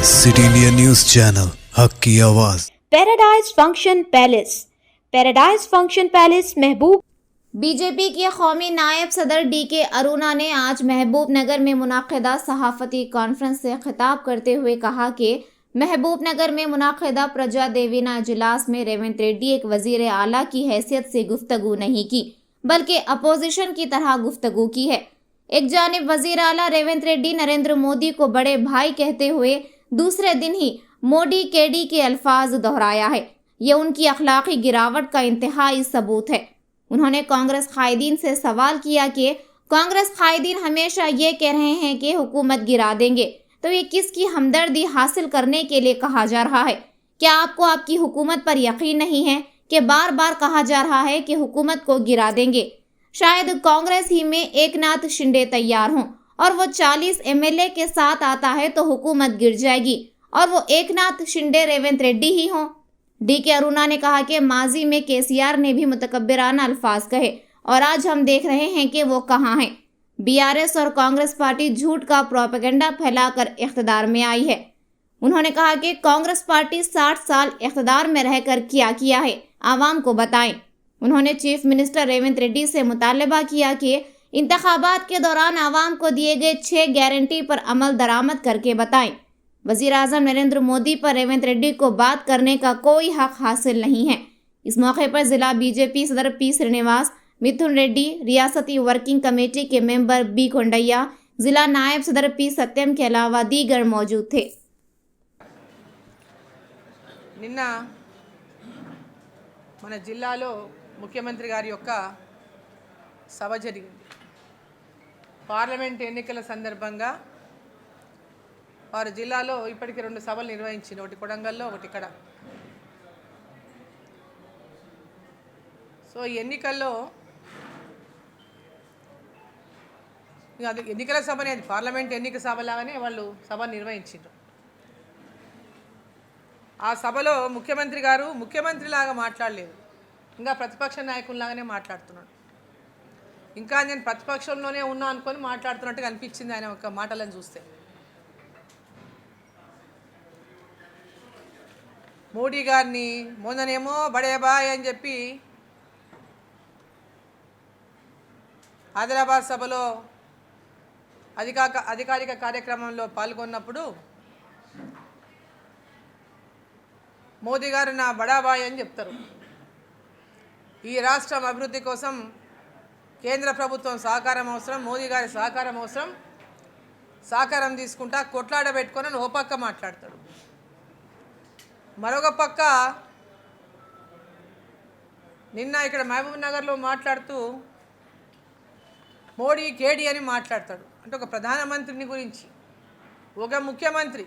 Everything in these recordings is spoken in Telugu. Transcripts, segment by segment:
सिटी इंडिया न्यूज़ चैनल हक की आवाज़। पैराडाइज फंक्शन पैलेस महबूब। बीजेपी के कौमी नायब सदर DK अरुणा ने आज महबूब नगर में मुनाकिदा सहाफ़ती कॉन्फ्रेंस से खिताब करते हुए कहा कि महबूब नगर में मुनाकिदा प्रजा देवीना इजलास में रेवंत रेड्डी एक वजीर आला की हैसियत से गुफ्तगू नहीं की, बल्कि अपोजिशन की तरह गुफ्तगू की है। एक जानिब वजीर आला रेवंत रेड्डी नरेंद्र मोदी को बड़े भाई कहते हुए दूसरे दिन ही मोदी केडी के अल्फाज दोहराया है। ये उनकी अखलाकी गिरावट का इंतहाई सबूत है। उन्होंने कांग्रेस कायदीन से सवाल किया कि कांग्रेस कायदीन हमेशा ये कह रहे हैं कि हुकूमत गिरा देंगे, तो ये किसकी हमदर्दी हासिल करने के लिए कहा जा रहा है? क्या आपको आपकी हुकूमत पर यकीन नहीं है कि बार बार कहा जा रहा है कि हुकूमत को गिरा देंगे? शायद कांग्रेस ही में एकनाथ शिंदे तैयार हों और वो 40 MLA के साथ आता है तो हुकूमत गिर जाएगी और वो एकनाथ शिंदे रेवंत रेड्डी ही हों। DK अरुणा ने कहा कि माजी में KCR ने भी मुतकब्बिराना अल्फाज कहे और आज हम देख रहे हैं कि वो कहाँ हैं। BRS और कांग्रेस पार्टी झूठ का प्रोपेगेंडा फैलाकर इख्तिदार में आई है। उन्होंने कहा कि कांग्रेस पार्टी 60 साल इख्तिदार में रहकर क्या किया है, आवाम को बताएं। उन्होंने चीफ मिनिस्टर रेवंत रेड्डी से मुतालबा किया कि इंतखाबात के दौरान आवाम को दिए गए 6 गारंटी पर अमल दरामद करके बताएं। वज़ीर आज़म नरेंद्र मोदी पर रेवंत रेड्डी को बात करने का कोई हक हासिल नहीं है। इस मौके पर जिला BJP सदर P श्रीनिवास, मिथुन रेड्डी, रियासती वर्किंग कमेटी के मेंबर B కొండయ్య, जिला नायब सदर P सत्यम के अलावा दीगर मौजूद थे। నిన్న మన జిల్లాలో ముఖ్యమంత్రి గారి యొక్క సభ జరిగింది. పార్లమెంట్ ఎన్నికల సందర్భంగా వారి జిల్లాలో ఇప్పటికి 2 సభలు నిర్వహించింది, ఒకటి కొడంగల్లో, ఒకటి ఇక్కడ. సో ఈ ఎన్నికల్లో ఎన్నికల సభనే, అది పార్లమెంట్ ఎన్నిక సభలాగానే వాళ్ళు సభ నిర్వహించారు. ఆ సభలో ముఖ్యమంత్రి గారు ముఖ్యమంత్రిలాగా మాట్లాడలేదు, ఇంకా ప్రతిపక్ష నాయకుల్లాగానే మాట్లాడుతున్నాడు. ఇంకా నేను ప్రతిపక్షంలోనే ఉన్నా అనుకొని మాట్లాడుతున్నట్టుగా అనిపించింది ఆయన ఒక మాటలను చూస్తే. మోడీ గారిని మొన్ననేమో బడే బాయ్ అని చెప్పి హైదరాబాద్ సభలో అధికారిక కార్యక్రమంలో పాల్గొన్నప్పుడు మోదీ గారు నా బడాబాయ్ అని చెప్తారు. ఈ రాష్ట్రం అభివృద్ధి కోసం కేంద్ర ప్రభుత్వం సహకారం అవసరం, మోదీ గారి సహకారం అవసరం, సహకారం తీసుకుంటా కొట్లాడబెట్టుకొని ఓ పక్క మాట్లాడతాడు. మరొక పక్క నిన్న ఇక్కడ మహబూబ్ నగర్లో మాట్లాడుతూ మోడీ కేడీ అని మాట్లాడతాడు. అంటే ఒక ప్రధానమంత్రిని గురించి ఒక ముఖ్యమంత్రి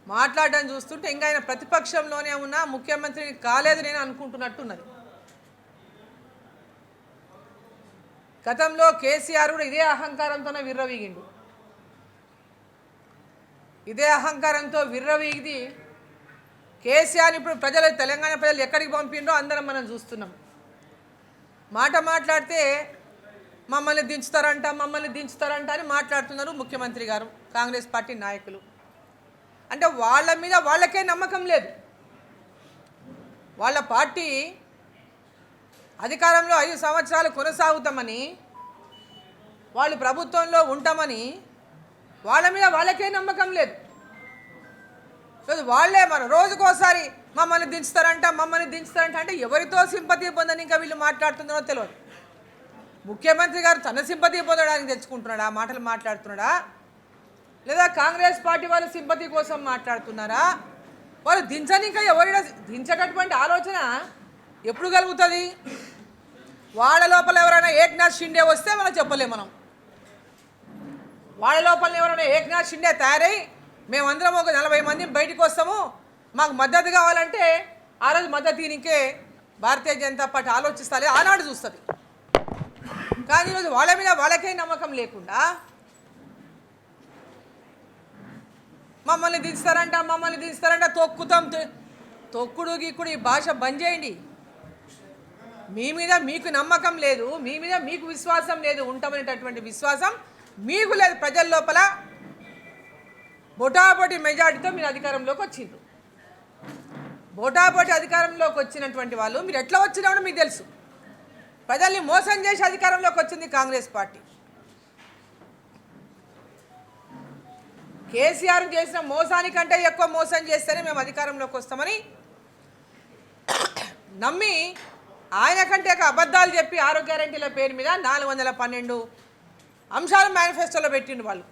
మాట్లాడడం చూస్తుంటే ఇంకా ఆయన ప్రతిపక్షంలోనే ఉన్నా ముఖ్యమంత్రిని కాలేదు నేను అనుకుంటున్నట్టున్నది. గతంలో KCR కూడా ఇదే అహంకారంతోనే విర్రవీగిండు. ఇదే అహంకారంతో విర్రవీగి KCR ఇప్పుడు తెలంగాణ ప్రజలు ఎక్కడికి పంపిండ్రో అందరం మనం చూస్తున్నాం. మాట మాట్లాడితే మమ్మల్ని దించుతారంట అని మాట్లాడుతున్నారు ముఖ్యమంత్రి గారు, కాంగ్రెస్ పార్టీ నాయకులు. అంటే వాళ్ళ మీద వాళ్ళకే నమ్మకం లేదు. వాళ్ళ పార్టీ అధికారంలో 5 సంవత్సరాలు కొనసాగుతామని, వాళ్ళు ప్రభుత్వంలో ఉంటామని వాళ్ళ మీద వాళ్ళకే నమ్మకం లేదు. వాళ్ళే మన రోజుకోసారి మమ్మల్ని దించుతారంట అంటే ఎవరితో సింపతి పొందని ఇంకా వీళ్ళు మాట్లాడుతున్నారో తెలియదు. ముఖ్యమంత్రి గారు తన సింపతి పొందడానికి తెచ్చుకుంటున్నాడా, మాటలు మాట్లాడుతున్నాడా, లేదా కాంగ్రెస్ పార్టీ వాళ్ళు సింపతి కోసం మాట్లాడుతున్నారా? వాళ్ళు దించని ఇంకా ఎవరైనా దించేటటువంటి ఆలోచన ఎప్పుడు కలుగుతుంది? వాళ్ళ లోపల ఎవరైనా ఏక్నాథ్ షిండే వస్తే మనం చెప్పలేం. మనం వాళ్ళ లోపల ఎవరైనా ఏక్నాథ్ షిండే తయారై మేమందరం ఒక 40 మంది బయటకు వస్తాము, మాకు మద్దతు కావాలంటే ఆ రోజు మద్దతు దీనికే భారతీయ జనతా పార్టీ ఆలోచిస్తుంది, ఆనాడు చూస్తుంది. కానీ ఈరోజు వాళ్ళ మీద వాళ్ళకే నమ్మకం లేకుండా మమ్మల్ని దించుతారంట తొక్కుతాం. తొక్కుడు గీకుడు ఈ భాష బంద్ చేయండి. మీ మీద మీకు నమ్మకం లేదు, మీ మీద మీకు విశ్వాసం లేదు, ఉంటామనేటటువంటి విశ్వాసం మీకు లేదు. ప్రజల లోపల బొటాబొటి మెజార్టీతో మీరు అధికారంలోకి వచ్చిండ్రు. బొటాబొటి అధికారంలోకి వచ్చినటువంటి వాళ్ళు మీరు ఎట్లా వచ్చినామో మీకు తెలుసు. ప్రజల్ని మోసం చేసి అధికారంలోకి వచ్చింది కాంగ్రెస్ పార్టీ. కేసీఆర్ చేసిన మోసానికంటే ఎక్కువ మోసం చేస్తేనే మేము అధికారంలోకి వస్తామని నమ్మి ఆయన కంటే అబద్ధాలు చెప్పి 6 గ్యారెంటీల పేరు మీద 412 అంశాలు మేనిఫెస్టోలో పెట్టిండు వాళ్ళు.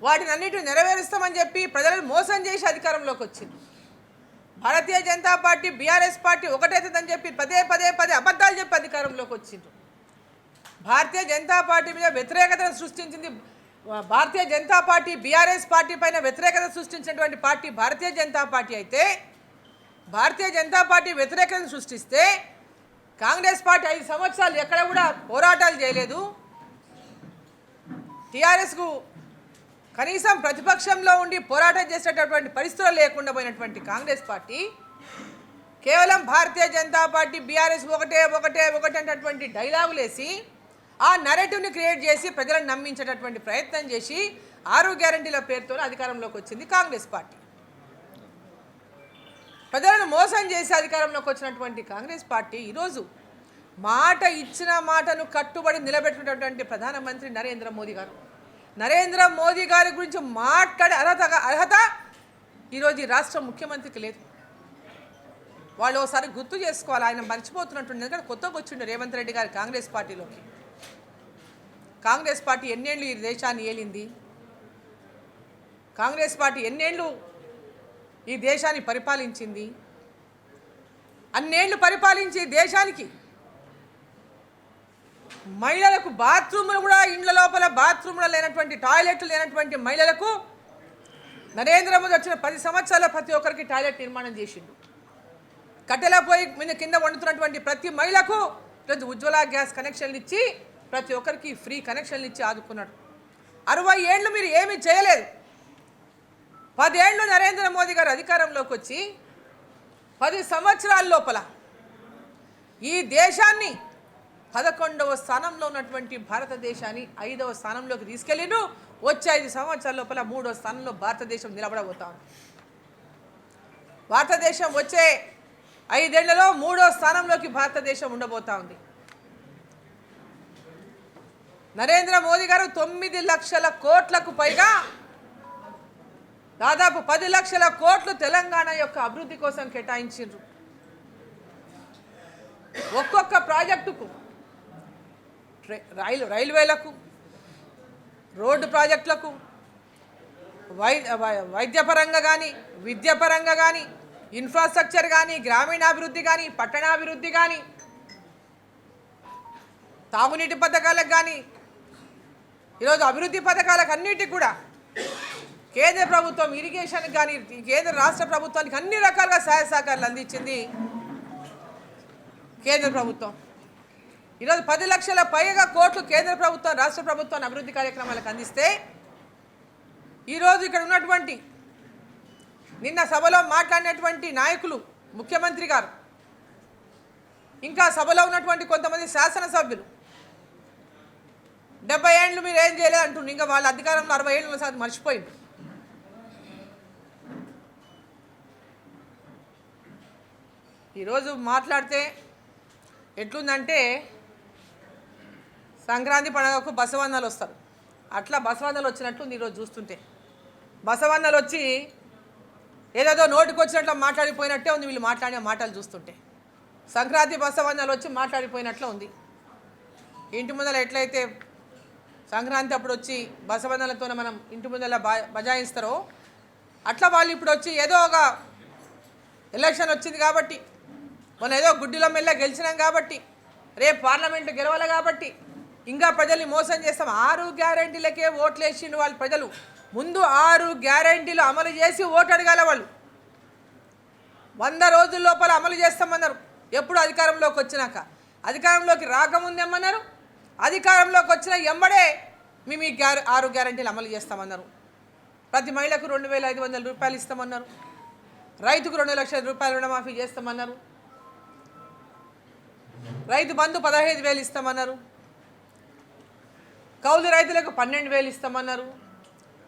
వాటిని అన్నిటిని నెరవేరుస్తామని చెప్పి ప్రజలను మోసం చేసి అధికారంలోకి వచ్చింది. Bharatiya Janata party BRS party ఒకటైతుందని చెప్పి పదే అబద్ధాలు చెప్పి అధికారంలోకి వచ్చిండ్రు. భారతీయ జనతా పార్టీ మీద వ్యతిరేకతను సృష్టించింది. Bharatiya Janata party BRS party పైన వ్యతిరేకత సృష్టించినటువంటి పార్టీ భారతీయ జనతా పార్టీ అయితే, భారతీయ జనతా పార్టీ వ్యతిరేకతను సృష్టిస్తే కాంగ్రెస్ పార్టీ 5 సంవత్సరాలు ఎక్కడ కూడా పోరాటాలు చేయలేదు. టీఆర్ఎస్కు కనీసం ప్రతిపక్షంలో ఉండి పోరాటం చేసేటటువంటి పరిస్థితులు లేకుండా పోయినటువంటి కాంగ్రెస్ పార్టీ కేవలం భారతీయ జనతా పార్టీ బీఆర్ఎస్ ఒకటే అనేటటువంటి డైలాగులు వేసి ఆ నెరేటివ్ని క్రియేట్ చేసి ప్రజలను నమ్మించేటటువంటి ప్రయత్నం చేసి 6 గ్యారెంటీల పేరుతో అధికారంలోకి వచ్చింది కాంగ్రెస్ పార్టీ. ప్రజలను మోసం చేసి అధికారంలోకి వచ్చినటువంటి కాంగ్రెస్ పార్టీ ఈరోజు మాట ఇచ్చిన మాటను కట్టుబడి నిలబెట్టినటువంటి ప్రధానమంత్రి నరేంద్ర మోదీ గారి గురించి మాట్లాడే అర్హత ఈరోజు ఈ రాష్ట్ర ముఖ్యమంత్రికి లేదు. వాళ్ళు ఒకసారి గుర్తు చేసుకోవాలి. ఆయన మర్చిపోతున్నట్టు ఎందుకంటే కొత్తగా వచ్చిండు రేవంత్ రెడ్డి గారు కాంగ్రెస్ పార్టీలోకి. కాంగ్రెస్ పార్టీ ఎన్నేళ్ళు ఈ దేశాన్ని ఏలింది? కాంగ్రెస్ పార్టీ ఎన్నేళ్ళు ఈ దేశాన్ని పరిపాలించింది? అన్నేళ్ళు పరిపాలించి దేశానికి మహిళలకు బాత్రూములు కూడా ఇండ్ల లోపల బాత్రూములు లేనటువంటి టాయిలెట్లు లేనటువంటి మహిళలకు నరేంద్ర మోదీ వచ్చిన 10 సంవత్సరాల్లో ప్రతి ఒక్కరికి టాయిలెట్ నిర్మాణం చేసిండు. కట్టెల పొయ్యి మీద కింద వండుతున్నటువంటి ప్రతి మహిళకు ఈరోజు ఉజ్వల గ్యాస్ కనెక్షన్లు ఇచ్చి ప్రతి ఒక్కరికి ఫ్రీ కనెక్షన్లు ఇచ్చి ఆదుకున్నాడు. 60 ఏళ్ళు మీరు ఏమీ చేయలేదు. 10 ఏళ్ళు నరేంద్ర మోదీ గారు అధికారంలోకి వచ్చి 10 సంవత్సరాల లోపల ఈ దేశాన్ని 11వ స్థానంలో ఉన్నటువంటి భారతదేశాన్ని 5వ స్థానంలోకి తీసుకెళ్ళిండు. వచ్చే 5 సంవత్సరాల లోపల 3వ స్థానంలో భారతదేశం నిలబడబోతా ఉంది. భారతదేశం వచ్చే 5 ఏళ్లలో 3వ స్థానంలోకి భారతదేశం ఉండబోతా ఉంది. నరేంద్ర మోదీ గారు 9 లక్షల కోట్లకు పైగా దాదాపు 10 లక్షల కోట్లు తెలంగాణ యొక్క అభివృద్ధి కోసం కేటాయించారు. ఒక్కొక్క ప్రాజెక్టుకు రైల్వేలకు, రోడ్డు ప్రాజెక్టులకు, వైద్యపరంగా కానీ, విద్యాపరంగా కానీ, ఇన్ఫ్రాస్ట్రక్చర్ కానీ, గ్రామీణాభివృద్ధి కానీ, పట్టణాభివృద్ధి కానీ, తాగునీటి పథకాలకు కానీ, ఈరోజు అభివృద్ధి పథకాలకు అన్నిటికి కూడా కేంద్ర ప్రభుత్వం ఇరిగేషన్కి కానీ కేంద్ర రాష్ట్ర ప్రభుత్వానికి అన్ని రకాలుగా సహాయ సహకారాలు అందించింది కేంద్ర ప్రభుత్వం. ఈరోజు 10 లక్షల పైగా కోట్లు కేంద్ర ప్రభుత్వం రాష్ట్ర ప్రభుత్వాన్ని అభివృద్ధి కార్యక్రమాలకు అందిస్తే ఈరోజు ఇక్కడ ఉన్నటువంటి నిన్న సభలో మాట్లాడినటువంటి నాయకులు, ముఖ్యమంత్రి గారు, ఇంకా సభలో ఉన్నటువంటి కొంతమంది శాసనసభ్యులు 70 ఏళ్ళు మీరు ఏం చేయలేదు అంటుండ్రు. ఇంకా వాళ్ళ అధికారంలో 60 ఏళ్ళు ఉన్న మర్చిపోయింది. ఈరోజు మాట్లాడితే ఎట్లుందంటే సంక్రాంతి పండుగకు బసవన్నలు వస్తారు. అట్లా బసవన్నలు వచ్చినట్టుంది ఈరోజు చూస్తుంటే. బసవన్నలు వచ్చి ఏదేదో నోటికి వచ్చినట్లు మాట్లాడిపోయినట్టే ఉంది వీళ్ళు మాట్లాడే మాటలు చూస్తుంటే. సంక్రాంతి బసవన్నలు వచ్చి మాట్లాడిపోయినట్లు ఉంది. ఇంటి ముందర ఎట్లయితే సంక్రాంతి అప్పుడు వచ్చి బసవన్నలతో మనం ఇంటి ముందర బజాయిస్తారో అట్లా వాళ్ళు ఇప్పుడు వచ్చి ఏదో ఒక ఎలక్షన్ వచ్చింది కాబట్టి, మనం ఏదో గుడ్డిలో మెల్ల గెలిచినాం కాబట్టి, రేపు పార్లమెంటు గెలవాలి కాబట్టి ఇంకా ప్రజల్ని మోసం చేస్తాం. 6 గ్యారెంటీలకే ఓట్లు వేసిండు వాళ్ళు ప్రజలు. ముందు 6 గ్యారెంటీలు అమలు చేసి ఓటు అడగాల వాళ్ళు. 100 రోజుల లోపల అమలు చేస్తామన్నారు. ఎప్పుడు అధికారంలోకి వచ్చినాక. అధికారంలోకి రాకముందేమన్నారు, అధికారంలోకి వచ్చిన ఎంబడే మేము ఈ 6 గ్యారెంటీలు అమలు చేస్తామన్నారు. ప్రతి మహిళకు 2,500 రూపాయలు ఇస్తామన్నారు. రైతుకు 2 లక్షల రూపాయలు రుణమాఫీ చేస్తామన్నారు. రైతు బంధు 15,000 ఇస్తామన్నారు. కౌలు రైతులకు 12,000 ఇస్తామన్నారు.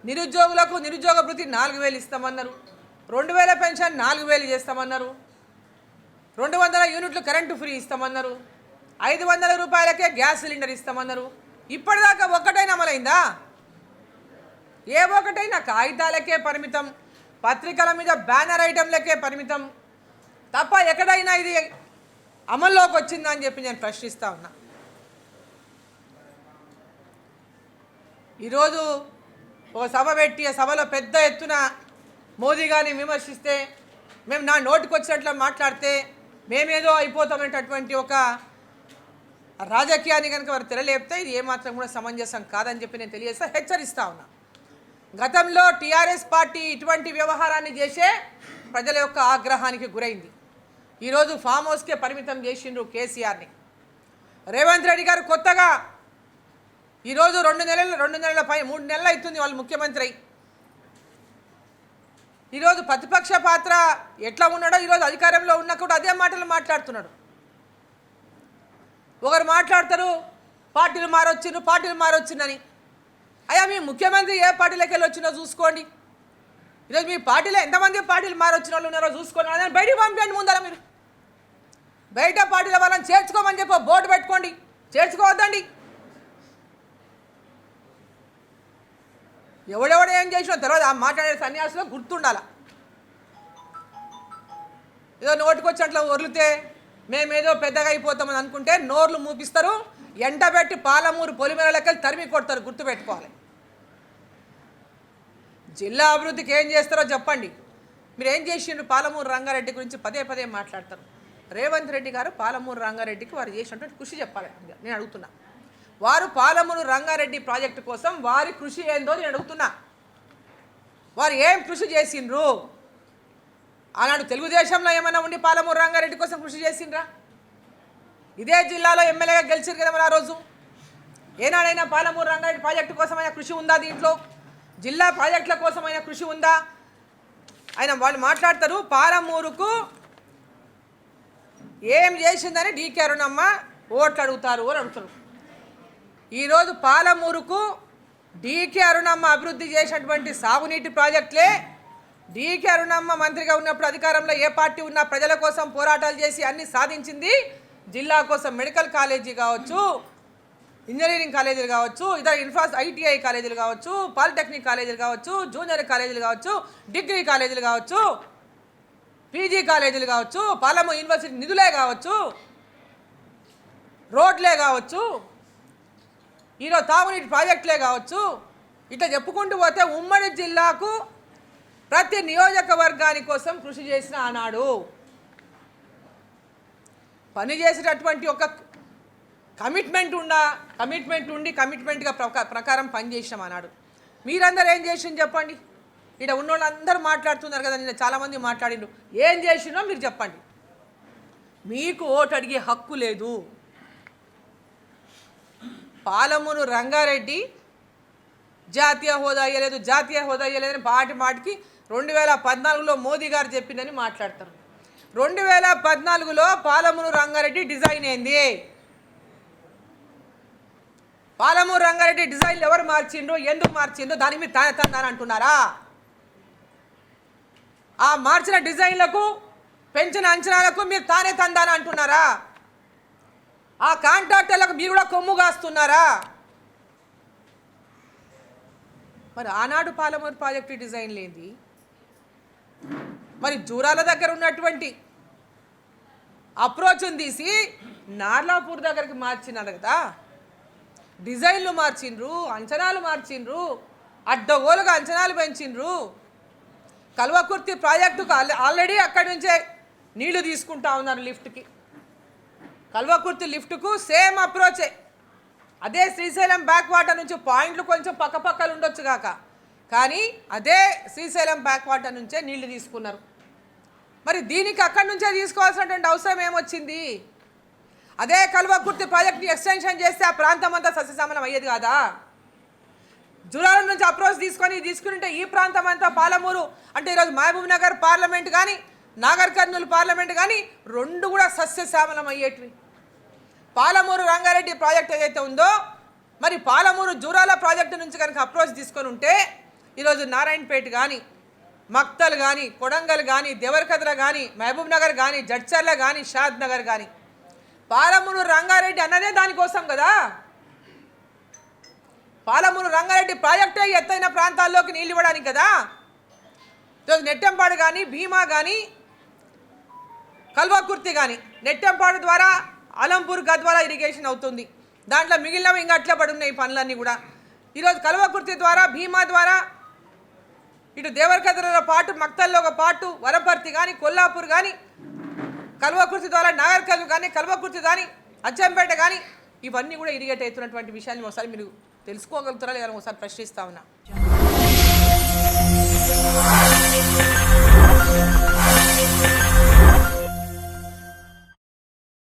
నిరుద్యోగులకు నిరుద్యోగ భృతి 4,000 ఇస్తామన్నారు, 2,000 పెన్షన్ 4,000 చేస్తామన్నారు, 200 యూనిట్లు కరెంటు ఫ్రీ ఇస్తామన్నారు, 500 రూపాయలకే గ్యాస్ సిలిండర్ ఇస్తామన్నారు. ఇప్పటిదాకా ఒక్కటైనా అమలైందా? ఏ ఒకటైనా కాగితాలకే పరిమితం, పత్రికల మీద బ్యానర్ ఐటెంలకే పరిమితం తప్ప ఎక్కడైనా ఇది అమల్లోకి వచ్చిందా అని చెప్పి నేను ప్రశ్నిస్తూ ఉన్నా. ఈరోజు ఒక సభ పెట్టి ఆ సభలో పెద్ద ఎత్తున మోదీ గారిని విమర్శిస్తే, మేము నా నోటికి వచ్చినట్లు మాట్లాడితే మేమేదో అయిపోతామనేటటువంటి ఒక రాజకీయాన్ని కనుక వారు తెరలేపితే ఇది ఏమాత్రం కూడా సమంజసం కాదని చెప్పి నేను తెలియజేస్తా, హెచ్చరిస్తూ ఉన్నా. గతంలో టీఆర్ఎస్ పార్టీ ఇటువంటి వ్యవహారాన్ని చేసే ప్రజల యొక్క ఆగ్రహానికి గురైంది. ఈరోజు ఫామ్ హౌస్కే పరిమితం చేసిండ్రు కేసీఆర్ని. రేవంత్ రెడ్డి గారు కొత్తగా ఈరోజు 2 నెలల 3 నెలలు అవుతుంది వాళ్ళు ముఖ్యమంత్రి అయి. ఈరోజు ప్రతిపక్ష పాత్ర ఎట్లా ఉన్నాడో ఈరోజు అధికారంలో ఉన్నా కూడా అదే మాటలు మాట్లాడుతున్నాడు. ఒకరు మాట్లాడతారు పార్టీలు మారొచ్చిందని. అయ్యా మీ ముఖ్యమంత్రి ఏ పార్టీలోకి వెళ్ళి వచ్చిందో చూసుకోండి. ఈరోజు మీ పార్టీలో ఎంతమంది పార్టీలు మారొచ్చిన వాళ్ళు ఉన్నారో చూసుకోండి. అదే బయటికి పంపించండి. ముందర మీరు బయట పార్టీల వాళ్ళని చేర్చుకోమని చెప్పి బోర్డు పెట్టుకోండి, చేర్చుకోవద్దండి. ఎవడెవడు ఏం చేసినా తర్వాత ఆ మాట్లాడే సన్యాసులో గుర్తుండాల. ఏదో నోటికొచ్చినట్లు ఒర్లితే మేమేదో పెద్దగా అయిపోతామని అనుకుంటే నోర్లు మూపిస్తారు, ఎండబెట్టి పాలమూరు పొలిమేర లెక్కలు తరిమి కొడతారు. గుర్తుపెట్టుకోవాలి. జిల్లా అభివృద్ధికి ఏం చేస్తారో చెప్పండి. మీరు ఏం చేసిండ్రు? పాలమూరు రంగారెడ్డి గురించి పదే మాట్లాడతారు. రేవంత్ రెడ్డి గారు పాలమూరు రంగారెడ్డికి వారు చేసినటువంటి కృషి చెప్పాలి నేను అడుగుతున్నా. వారు పాలమూరు రంగారెడ్డి ప్రాజెక్టు కోసం వారి కృషి ఏందో నేను అడుగుతున్నా. వారు ఏం కృషి చేసిండ్రు? ఆనాడు తెలుగుదేశంలో ఏమైనా ఉండి పాలమూరు రంగారెడ్డి కోసం కృషి చేసిండ్రా? ఇదే జిల్లాలో ఎమ్మెల్యేగా గెలిచారు కదా మరి ఆ రోజు. ఏనాడైనా పాలమూరు రంగారెడ్డి ప్రాజెక్టు కోసమైనా కృషి ఉందా? దీంట్లో జిల్లా ప్రాజెక్టుల కోసమైనా కృషి ఉందా? వాళ్ళు మాట్లాడతారు పాలమూరుకు ఏం చేసిందని డీకే అరుణమ్మ ఓట్లు అడుగుతారు అని అడుగుతారు. ఈరోజు పాలమూరుకు డీకే అరుణమ్మ అభివృద్ధి చేసినటువంటి సాగునీటి ప్రాజెక్టులే డీకే అరుణమ్మ మంత్రిగా ఉన్నప్పుడు అధికారంలో ఏ పార్టీ ఉన్నా ప్రజల కోసం పోరాటాలు చేసి అన్ని సాధించింది. జిల్లా కోసం మెడికల్ కాలేజీ కావచ్చు, ఇంజనీరింగ్ కాలేజీలు కావచ్చు, ఇతర ఐటీఐ కాలేజీలు కావచ్చు, పాలిటెక్నిక్ కాలేజీలు కావచ్చు, జూనియర్ కాలేజీలు కావచ్చు, డిగ్రీ కాలేజీలు కావచ్చు, పీజీ కాలేజీలు కావచ్చు, పాలమూరు యూనివర్సిటీ నిధులే కావచ్చు, రోడ్లే కావచ్చు, ఈరోజు తాగునీటి ప్రాజెక్టులే కావచ్చు. ఇట్లా చెప్పుకుంటూ పోతే ఉమ్మడి జిల్లాకు ప్రతి నియోజకవర్గాని కోసం కృషి చేసిన ఆనాడు పనిచేసేటటువంటి ఒక కమిట్మెంట్ ఉండి కమిట్మెంట్గా ప్రకారం పనిచేసినాం అన్నాడు. మీరందరూ ఏం చేసిండ్రు చెప్పండి. ఇక్కడ ఉన్న వాళ్ళందరూ మాట్లాడుతున్నారు కదా, నిన్న చాలామంది మాట్లాడిండ్రు. ఏం చేసినో మీరు చెప్పండి. మీకు ఓటు అడిగే హక్కు లేదు. పాలమూరు రంగారెడ్డి జాతీయ హోదా అయ్యలేదని మాటికి 2014లో మోదీ గారు చెప్పిందని మాట్లాడతారు. 2014లో పాలమూరు రంగారెడ్డి డిజైన్ ఏంది? పాలమూరు రంగారెడ్డి డిజైన్లు ఎవరు మార్చిండ్రు? ఎందుకు మార్చిండ్రు? దానికి మీరు తానే అంటున్నారా? ఆ మార్చిన డిజైన్లకు పెంచిన అంచనాలకు మీరు తానే తందాని అంటున్నారా? ఆ కాంట్రాక్టర్లకు మీరు కూడా కొమ్ము కాస్తున్నారా? మరి ఆనాడు పాలమూరు ప్రాజెక్టు డిజైన్ లేని మరి జూరాల దగ్గర ఉన్నటువంటి అప్రోచ్ని తీసి నార్లాపూర్ దగ్గరికి మార్చినారు కదా. డిజైన్లు మార్చిండ్రు, అంచనాలు మార్చిండ్రు, అడ్డగోలుగా అంచనాలు పెంచిండ్రు. కల్వకుర్తి ప్రాజెక్టుకు ఆల్రెడీ అక్కడి నుంచే నీళ్లు తీసుకుంటా ఉన్నారు లిఫ్ట్కి. కల్వకుర్తి లిఫ్ట్కు సేమ్ అప్రోచే. అదే శ్రీశైలం బ్యాక్ వాటర్ నుంచి పాయింట్లు కొంచెం పక్కపక్కలు ఉండొచ్చు కాక, కానీ అదే శ్రీశైలం బ్యాక్ వాటర్ నుంచే నీళ్లు తీసుకున్నారు. మరి దీనికి అక్కడి నుంచే తీసుకోవాల్సినటువంటి అవసరం ఏమొచ్చింది? అదే కల్వకుర్తి ప్రాజెక్ట్ని ఎక్స్టెన్షన్ చేస్తే ఆ ప్రాంతం అంతా సస్యశ్యామలం అయ్యేది కాదా? జూరాల నుంచి అప్రోచ్ తీసుకుంటే ఈ ప్రాంతం అంతా పాలమూరు అంటే ఈరోజు మహబూబ్ నగర్ పార్లమెంట్ కానీ నాగర్ కర్నూలు పార్లమెంట్ కానీ రెండు కూడా సస్యశ్యామలం అయ్యేటివి. పాలమూరు రంగారెడ్డి ప్రాజెక్ట్ ఏదైతే ఉందో మరి పాలమూరు జూరాల ప్రాజెక్టు నుంచి కనుక అప్రోచ్ తీసుకొని ఉంటే ఈరోజు నారాయణపేట కానీ, మక్తల్ కానీ, కొడంగల్ కానీ, దేవరకద్ర కానీ, మహబూబ్ నగర్ కానీ, జడ్చర్ల కానీ, షాద్ నగర్ కానీ, పాలమూరు రంగారెడ్డి అన్నదే దానికోసం కదా. పాలమూరు రంగారెడ్డి ప్రాజెక్టే ఎత్తైన ప్రాంతాల్లోకి నీళ్ళు ఇవ్వడానికి కదా. ఈరోజు నెట్టెంపాడు కానీ, భీమా కానీ, కల్వకుర్తి కానీ, నెట్టెంపాడు ద్వారా అలంపూర్ గద్వాల ఇరిగేషన్ అవుతుంది. దాంట్లో మిగిలినవి ఇంకా అట్లా పడి ఉన్నాయి పనులన్నీ కూడా. ఈరోజు కల్వకుర్తి ద్వారా, భీమా ద్వారా, ఇటు దేవరకద్రలో పాటు, మక్తల్లో ఒక పాటు, వరపర్తి కానీ, కొల్లాపూర్ కానీ, కల్వకుర్తి ద్వారా నాగర్ కర్నూలు కానీ, కల్వకుర్తి కానీ, అచ్చంపేట కానీ, ఇవన్నీ కూడా ఇరిగేట్ అవుతున్నటువంటి విషయాన్ని ఒకసారి మీరు తెలుసుకోగలుగుతారా లేదా ఒకసారి ప్రశ్నిస్తా ఉన్నా.